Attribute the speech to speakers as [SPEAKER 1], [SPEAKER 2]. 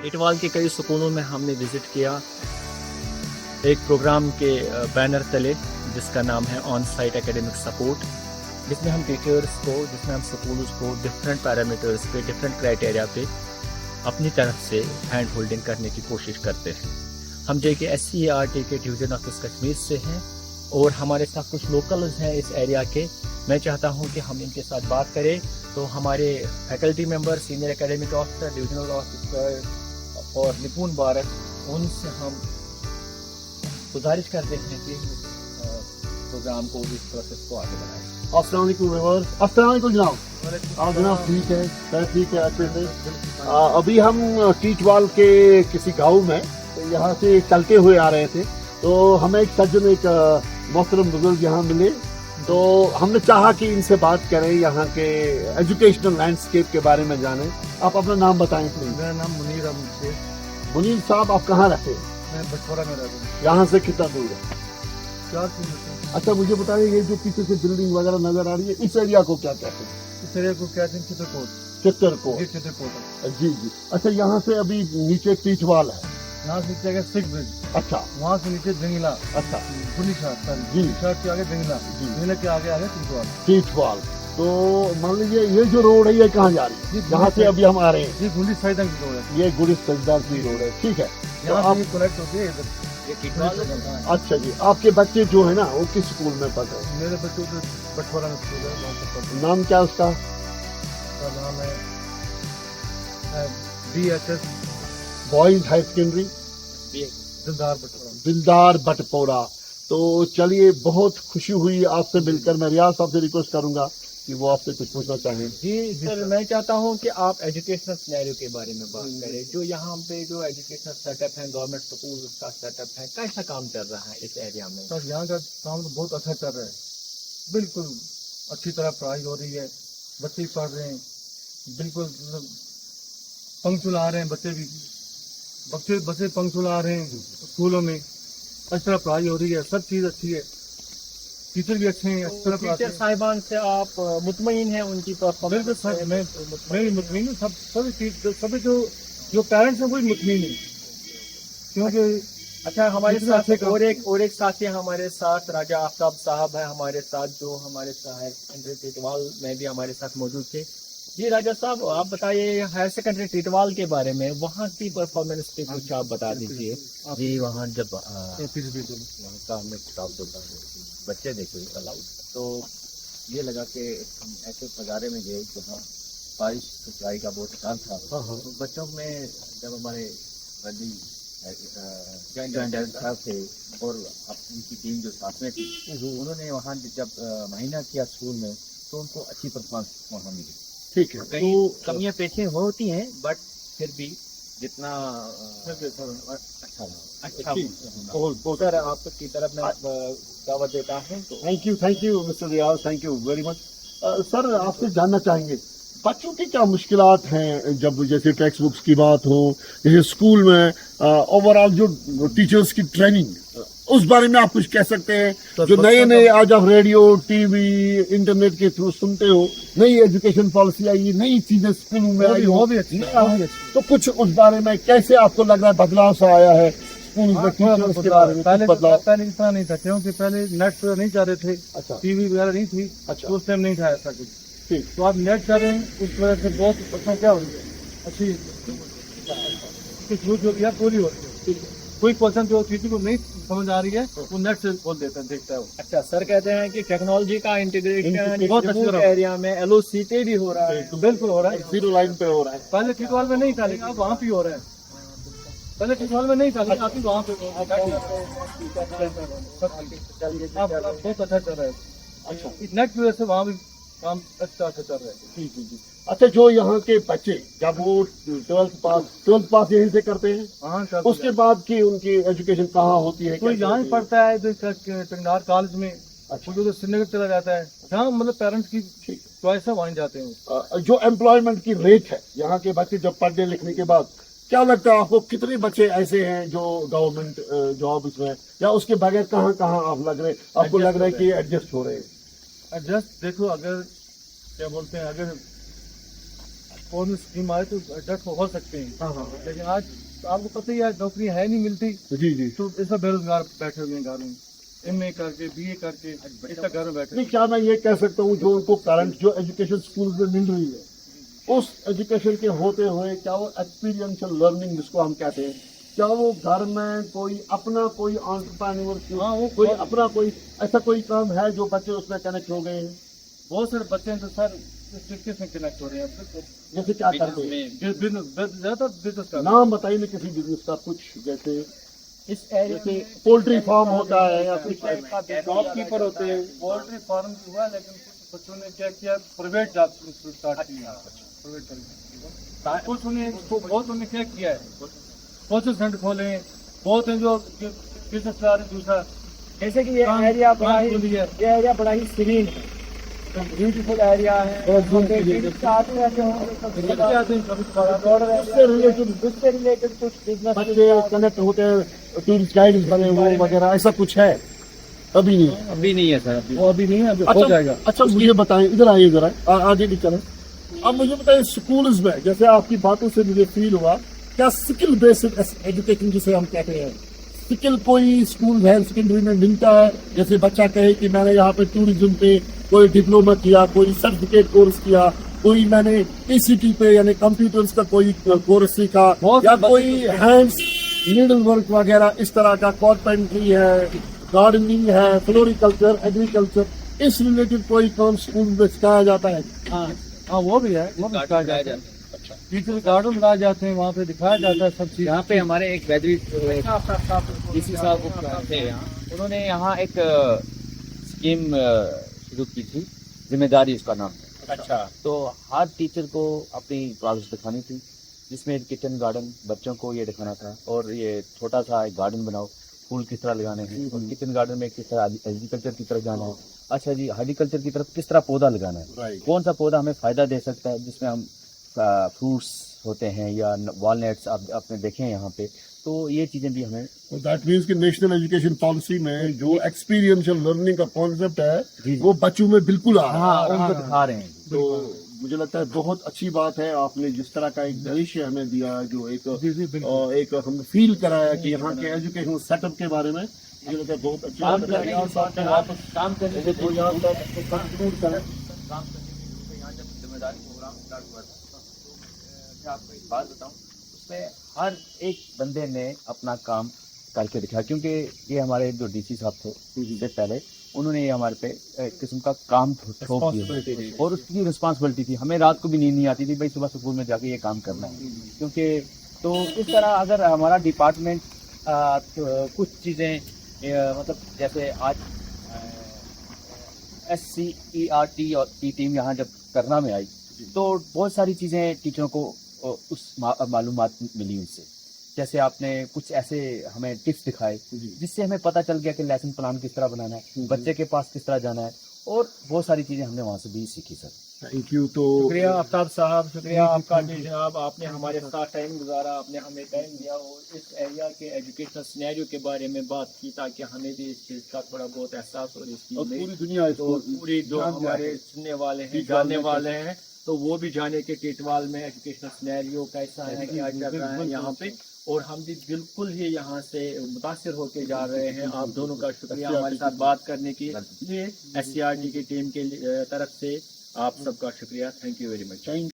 [SPEAKER 1] टिटवाल के कई स्कूलों में हमने विज़िट किया एक प्रोग्राम के बैनर तले जिसका नाम है ऑन साइट एकेडमिक सपोर्ट, जिसमें हम टीचर्स को, जिसमें हम स्कूल्स को डिफरेंट पैरामीटर्स पे, डिफरेंट क्राइटेरिया पे अपनी तरफ से हैंड होल्डिंग करने की कोशिश करते हैं। हम JKSCERT के डिवीज़न ऑफिस कश्मीर से हैं और हमारे साथ कुछ लोकल्स हैं इस एरिया के। मैं चाहता हूं कि हम इनके साथ बात करें। तो हमारे faculty member, senior academic officer, divisional officer और निपुण भारत, उनसे हम गुजारिश करते हैं कि प्रोग्राम को, इस प्रोसेस को आगे बढ़ाएं।
[SPEAKER 2] अस्सलाम वालेकुम व्यूअर्स। अस्सलाम वालेकुम जनाब। जनाब ठीक है, सर ठीक है, अच्छे से। अभी हम टीटवाल के किसी गांव में यहाँ से चलते हुए आ रहे थे, तो हमें एक सज्जन, एक मोहतरम बुजुर्ग यहाँ मिले, तो हमने चाहा कि इनसे बात करें, यहाँ के एजुकेशनल लैंडस्केप के बारे में जानें। आप अपना नाम बताएं प्लीज।
[SPEAKER 3] मेरा नाम मुनीर अहमद शेख।
[SPEAKER 2] मुनीर साहब, आप कहाँ रहते हैं?
[SPEAKER 3] मैं बटवारा में रहता हूँ।
[SPEAKER 2] यहाँ से कितना दूर है?
[SPEAKER 3] 4 किलोमीटर।
[SPEAKER 2] अच्छा, मुझे बताइए, ये जो पीछे से बिल्डिंग वगैरह नजर आ रही है, इस एरिया को क्या कहते हैं?
[SPEAKER 3] इस एरिया को कहते हैं चित्रकूट।
[SPEAKER 2] चित्रकूट।
[SPEAKER 3] ये चित्रकूट है।
[SPEAKER 2] जी जी। अच्छा, यहाँ से अभी नीचे टीटवाल है।
[SPEAKER 3] यहाँ से नीचे सिख ब्रिज।
[SPEAKER 2] अच्छा।
[SPEAKER 3] वहाँ से नीचे जंगला।
[SPEAKER 2] अच्छा।
[SPEAKER 3] गुलीशाट
[SPEAKER 2] जी।
[SPEAKER 3] के आगे जंगला।
[SPEAKER 2] जी।
[SPEAKER 3] जंगला के आगे टिटवाल।
[SPEAKER 2] टीटवाल। तो मान लीजिए ये जो रोड है, ये कहाँ जा रही है? यहाँ से अभी हम आ रहे हैं।
[SPEAKER 3] ये गुंडी साइड की रोड है।
[SPEAKER 2] ये गुड़ी सजदार की रोड है, ठीक है।
[SPEAKER 3] यहाँ
[SPEAKER 2] आप,
[SPEAKER 3] से कनेक्ट होती है इधर।
[SPEAKER 1] ये टिटवाल
[SPEAKER 2] अच्छा जी, आपके बच्चे जो है ना, वो किस स्कूल में पढ़ रहे हैं?
[SPEAKER 3] मेरे बच्चों को बटवारा में स्कूल है, वहाँ से पढ़ते हैं।
[SPEAKER 2] नाम क्या उसका?
[SPEAKER 3] उसका नाम है BHS
[SPEAKER 2] बॉयज हाई सेकेंडरी
[SPEAKER 3] दिलदार बटवारा।
[SPEAKER 2] दिलदार बटपोरा। तो चलिए, बहुत खुशी हुई आपसे मिलकर। मैं रियाज साहब से रिक्वेस्ट करूंगा कि वो आपसे कुछ पूछना चाहें।
[SPEAKER 1] जी सर, मैं चाहता हूं कि आप एजुकेशनल सिनेरियो के बारे में बात करें। जो यहाँ पे जो एजुकेशनल सेटअप है, गवर्नमेंट स्कूल का सेटअप है, कैसा काम चल रहा है इस एरिया में?
[SPEAKER 3] सर यहाँ का काम तो बहुत अच्छा चल रहा है, बिल्कुल अच्छी तरह पढ़ाई हो रही है, बच्चे पढ़ रहे हैं, बिल्कुल पंक्चुअल आ रहे हैं बच्चे भी, बच्चे पंक्चुअल आ रहे हैं स्कूलों में, अच्छी तरह पढ़ाई हो रही है, सब चीज़ अच्छी है, टीचर भी अच्छे हैं, अच्छी तरह पढ़ाते
[SPEAKER 1] टीचर
[SPEAKER 3] हैं।
[SPEAKER 1] साहिबान से आप मुतमईन हैं उनकी परफॉर्मेंस?
[SPEAKER 3] बिल्कुल सर, मैं भी मुतमईन हूँ, सभी जो पेरेंट्स हैं वही मुतमईन हैं, क्योंकि
[SPEAKER 1] अच्छा, हमारे
[SPEAKER 3] जितना
[SPEAKER 1] साथ
[SPEAKER 3] अच्छे
[SPEAKER 1] और एक साथी हमारे साथ राजा आफ्ताब साहब है हमारे साथ, जो हमारे हायर सेकेंडरी टिटवाल में भी हमारे साथ मौजूद थे। जी राजा साहब, आप बताइए हायर सेकेंडरी टिटवाल के बारे में, वहाँ की परफॉर्मेंस पे कुछ आप बता दीजिए। जी, वहाँ जब वहाँ का हमने किताब देखा, बच्चे देखे अलाउड, तो ये लगा कि हम ऐसे नज़ारे में गए जहाँ बारिश सप्लाई का बहुत काम था। तो बच्चों में जब हमारे जॉइंट साहब थे और उनकी टीम जो साथ में थी, उन्होंने वहाँ जब महीना किया स्कूल में, तो उनको अच्छी परफॉर्मेंस वहाँ मिली।
[SPEAKER 2] ठीक है।
[SPEAKER 1] कई कमियां पेशें होती हैं, बट फिर भी जितना अच्छा सर, आपकी तरफ में दावत देता हूँ। तो
[SPEAKER 2] thank you mister Riyaz, thank you very much. Sir, आपसे जानना चाहेंगे बच्चों की क्या मुश्किलात हैं, जब जैसे टेक्स्ट बुक्स की बात हो, जैसे स्कूल में ओवरऑल जो टीचर्स की ट्रेनिंग, उस बारे में आप कुछ कह सकते हैं? जो नए आज आप रेडियो, टीवी, इंटरनेट के थ्रू सुनते हो, नई एजुकेशन पॉलिसी आई, नई चीजें स्कूलों में आई हो, तो कुछ उस बारे में कैसे आपको लग रहा है बदलाव सा आया है स्कूल में, टीचर्स के बारे में कुछ बदलाव?
[SPEAKER 3] पहले इतना नहीं था, क्योंकि पहले नेट नहीं जा रहे थे।
[SPEAKER 2] अच्छा।
[SPEAKER 3] टीवी वगैरह नहीं थी।
[SPEAKER 2] अच्छा।
[SPEAKER 3] तो उस टाइम नहीं था ऐसा कुछ।
[SPEAKER 2] ठीक।
[SPEAKER 3] तो आप नेट कर रहे हैं, उस वजह से बहुत अच्छा क्या हो रही है, अच्छी जो भी है पूरी हो रही है। कोई क्वेश्चन जो किसी को नहीं समझ आ रही है, वो नेट से बोल देता है, देखता है वो।
[SPEAKER 1] अच्छा, सर कहते हैं कि टेक्नोलॉजी का इंटीग्रेशन
[SPEAKER 3] बहुत अच्छी तरह
[SPEAKER 1] एरिया में LOCT भी हो रहा है।
[SPEAKER 3] बिल्कुल हो रहा है,
[SPEAKER 2] जीरो लाइन पे हो रहा है।
[SPEAKER 3] पहले टिटवाल में नहीं था, लेकिन अब वहाँ पे हो रहा है। पहले टिटवाल में नहीं था, लेकिन अभी वहाँ पे बहुत अच्छा चल रहा है। अच्छा, नेट की वजह से वहाँ भी काम अच्छा चल रहा है।
[SPEAKER 2] जी। अच्छा, जो यहाँ के बच्चे जब वो 12th पास यहीं से करते हैं,
[SPEAKER 3] हाँ,
[SPEAKER 2] उसके बाद की उनकी एजुकेशन कहाँ होती है?
[SPEAKER 3] कोई यहाँ ही पढ़ता है, टंगनार कॉलेज में, कोई तो श्रीनगर चला जाता है, जहाँ मतलब पेरेंट्स की चॉइस है वहीं जाते हैं।
[SPEAKER 2] जो एम्प्लॉयमेंट की रेट है यहाँ के बच्चे जब पढ़ने लिखने के बाद, क्या लगता है आपको, कितने बच्चे ऐसे हैं जो गवर्नमेंट जॉब में, या उसके बगैर कहाँ आप आपको लग रहा है कि एडजस्ट हो रहे हैं?
[SPEAKER 3] एडजस्ट देखो, अगर क्या बोलते हैं, अगर कौन स्कीम आए तो एडजस्ट हो सकते हैं,
[SPEAKER 2] हाँ हाँ
[SPEAKER 3] लेकिन आज आपको पता ही है नौकरी है नहीं मिलती,
[SPEAKER 2] जी जी।
[SPEAKER 3] तो ऐसा बेरोजगार बैठे हुए हैं घरों में, MA करके BA करके इतना घर में बैठे।
[SPEAKER 2] नहीं, क्या मैं ये कह सकता हूँ जो उनको करंट जो एजुकेशन स्कूल में मिल रही है उस एजुकेशन के होते हुए क्या वो एक्सपीरियंशियल लर्निंग जिसको हम कहते हैं, क्या वो घर में कोई अपना कोई एंटरप्रेन्योर
[SPEAKER 3] हाँ, वो
[SPEAKER 2] कोई अपना कोई ऐसा कोई काम है जो बच्चे उसमें कनेक्ट हो गए हैं?
[SPEAKER 3] बहुत सारे बच्चे हैं तो सर इस तरीके से कनेक्ट हो रहे हैं
[SPEAKER 2] जैसे क्या करते हैं?
[SPEAKER 3] बिजनेस, ज्यादा बिजनेस का
[SPEAKER 2] नाम बताइए ना किसी बिजनेस का कुछ, जैसे
[SPEAKER 1] इस एरिया
[SPEAKER 2] जैसे पोल्ट्री फार्म होता है या कुछ
[SPEAKER 3] शॉपकीपर होते हैं, पोल्ट्री फार्म हुआ, लेकिन कुछ बच्चों ने क्या किया, प्राइवेट जॉब स्टार्ट किया, प्राइवेट तरीके कुछ उन्हें बहुत उन्हें क्या किया है, कोचिंग सेंटर खोले हैं, बहुत हैं जो बिजनेस चला रहे हैं। दूसरा
[SPEAKER 1] जैसे कि ये एरिया बड़ा ही
[SPEAKER 3] खुली है,
[SPEAKER 1] ये एरिया बड़ा ही सीरीन है, ब्यूटीफुल एरिया है, आते रहते होंगे,
[SPEAKER 3] बच्चे आते हैं कभी
[SPEAKER 1] दौड़ रहे हैं, उससे रिलेटेड कुछ बिजनेस
[SPEAKER 2] बच्चे कनेक्ट होते हैं, टूरिस्ट गाइड बने वो वगैरह ऐसा कुछ है? अभी नहीं।
[SPEAKER 1] अभी नहीं है सर,
[SPEAKER 3] वो अभी नहीं है, अभी हो जाएगा।
[SPEAKER 2] अच्छा मुझे बताएं, इधर आइए जरा, आगे भी चलें। अब मुझे बताएं स्कूल्स में, जैसे आपकी बातों से मुझे फील हुआ, क्या स्किल बेस्ड एजुकेशन जिसे हम कहते हैं, स्किल कोई स्कूल हायर सेकेंडरी में मिलता है? जैसे बच्चा कहे कि मैंने यहाँ पे टूरिज्म पे कोई डिप्लोमा किया, कोई सर्टिफिकेट कोर्स किया, कोई मैंने PCT पे यानी कंप्यूटर्स का कोई कोर्स सीखा, या कोई हैंड्स नीडल वर्क वगैरह इस तरह का, कारपेंट्री है, गार्डनिंग है, फ्लोरिकल्चर, एग्रीकल्चर, इस रिलेटेड कोई काम स्कूल में सिखाया जाता है?
[SPEAKER 3] हाँ वो भी है, वो भी सिखाया जाता है। टीचर गार्डन बनाए जाते हैं, वहाँ पे दिखाया जाता है सब चीज।
[SPEAKER 1] यहाँ पे हमारे एक बैदरी डीसी साहब थे यहाँ, उन्होंने यहाँ एक स्कीम शुरू की थी, जिम्मेदारी उसका नाम है। अच्छा, तो हर टीचर को अपनी प्रोग्रेस दिखानी थी, जिसमें किचन गार्डन बच्चों को ये दिखाना था, और ये छोटा सा एक गार्डन बनाओ, फूल किस तरह लगाने हैं, और किचन गार्डन में किस तरह एग्रीकल्चर की तरफ जाना है, अच्छा जी हॉर्टिकल्चर की तरफ किस तरह पौधा लगाना है, कौन सा पौधा हमें फायदा दे सकता है, जिसमें हम फ्रूट्स होते हैं या वॉलनट्स आप आपने देखे हैं यहाँ पे, तो ये चीजें भी हमें।
[SPEAKER 2] दैट मीन्स कि नेशनल एजुकेशन पॉलिसी में जो एक्सपीरियंशियल लर्निंग का कॉन्सेप्ट है
[SPEAKER 1] जी।
[SPEAKER 2] वो बच्चों में बिल्कुल आ रहा है।
[SPEAKER 1] उनको दिखा रहे हैं।
[SPEAKER 2] तो मुझे लगता है बहुत अच्छी बात है, आपने जिस तरह का एक दृश्य हमें दिया, जो एक हम फील कराया कि यहाँ के एजुकेशन सेटअप के बारे में, मुझे लगता है बहुत अच्छी
[SPEAKER 1] काम
[SPEAKER 2] बात
[SPEAKER 1] करने
[SPEAKER 2] है।
[SPEAKER 1] के बाद काम करने के
[SPEAKER 2] तो यहाँ तक conclude करें।
[SPEAKER 1] काम करने के यहाँ जब जिम्मेदारी प्रोग्राम स्टार्ट हुआ था, तो मैं आपको एक बात बताऊं, उसमें हर एक बंदे ने अपना काम करके दिखाया, क्योंकि ये हमारे जो DC साहब थे से पहले, उन्होंने ये हमारे पे एक किस्म का काम थोप दिया, और उसकी रिस्पॉन्सिबिलिटी थी, हमें रात को भी नींद नहीं आती थी, भाई सुबह स्कूल में जाके ये काम करना है, क्योंकि तो इस तरह अगर हमारा डिपार्टमेंट कुछ चीज़ें मतलब जैसे आज SCERT और की टीम यहाँ जब करना में आई, तो बहुत सारी चीज़ें टीचरों को उस मालूमात मिली उनसे, जैसे आपने कुछ ऐसे हमें टिप्स दिखाए जिससे हमें पता चल गया कि लेसन प्लान किस तरह बनाना है, बच्चे के पास किस तरह जाना है, और बहुत सारी चीज़ें हमने वहाँ से भी सीखी सर।
[SPEAKER 2] Thank you. तो
[SPEAKER 1] शुक्रिया आफ्ताब साहब, शुक्रिया आपका जनाब, आपने हमारे साथ टाइम गुजारा, आपने हमें टाइम दिया और इस एरिया के एजुकेशनल सिनेरियो के बारे में बात की, ताकि हमें भी इस चीज़ का थोड़ा बहुत एहसास हो, इसकी
[SPEAKER 2] पूरी दुनिया
[SPEAKER 1] तो पूरी जो हमारे सुनने वाले हैं, जानने वाले हैं, तो वो भी जाने के टिटवाल में एजुकेशनल सिनेरियो कैसा है, क्या चल रहा है यहाँ पे, और हम भी बिल्कुल ही यहाँ से मुतासिर होके जा रहे हैं। आप दोनों का शुक्रिया हमारे साथ बात करने के लिए, SCRT की टीम के तरफ से आप सबका शुक्रिया, थैंक यू वेरी मच।